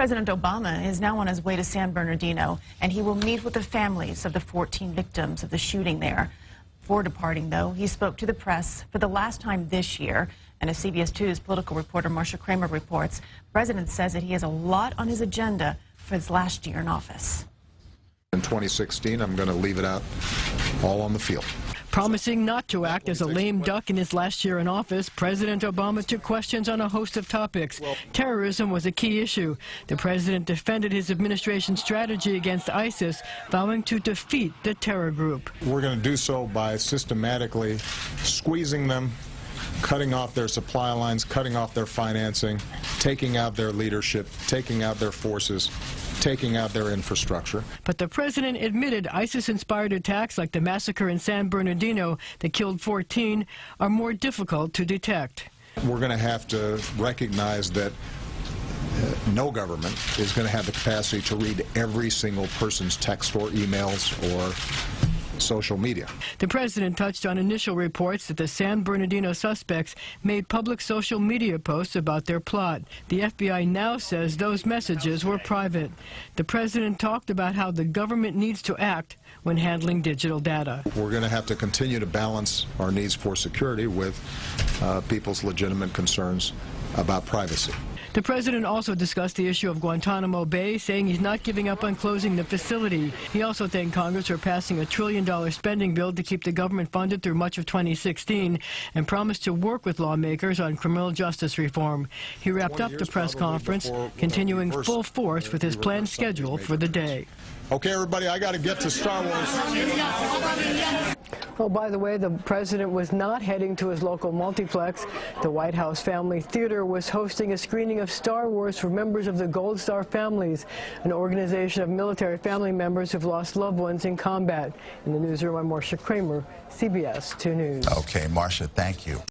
President Obama is now on his way to San Bernardino, and he will meet with the families of the 14 victims of the shooting there. Before departing, though, he spoke to the press for the last time this year. And as CBS 2's political reporter Marcia Kramer reports, the president says that he has a lot on his agenda for his last year in office. In 2016, I'm going to leave it out all on the field. Promising not to act as a lame duck in his last year in office, President Obama took questions on a host of topics. Terrorism was a key issue. The president defended his administration's strategy against ISIS, vowing to defeat the terror group. We're going to do so by systematically squeezing them, cutting off their supply lines, cutting off their financing, taking out their leadership, taking out their forces, taking out their infrastructure. But the president admitted ISIS-inspired attacks like the massacre in San Bernardino that killed 14 are more difficult to detect. We're going to have to recognize that no government is going to have the capacity to read every single person's text or emails or social media. The president touched on initial reports that the San Bernardino suspects made public social media posts about their plot. The FBI now says those messages were private. The president talked about how the government needs to act when handling digital data. We're going to have to continue to balance our needs for security with people's legitimate concerns about privacy. The president also discussed the issue of Guantanamo Bay, saying he's not giving up on closing the facility. He also thanked Congress for passing a $1 trillion spending bill to keep the government funded through much of 2016 and promised to work with lawmakers on criminal justice reform. He wrapped up the press conference, continuing full force with his planned schedule for the day. Okay, everybody, I got to get to Star Wars. Oh, by the way, the president was not heading to his local multiplex. The White House Family Theater was hosting a screening of Star Wars for members of the Gold Star families, an organization of military family members who've lost loved ones in combat. In the newsroom, I'm Marcia Kramer, CBS 2 News. Okay, Marcia, thank you.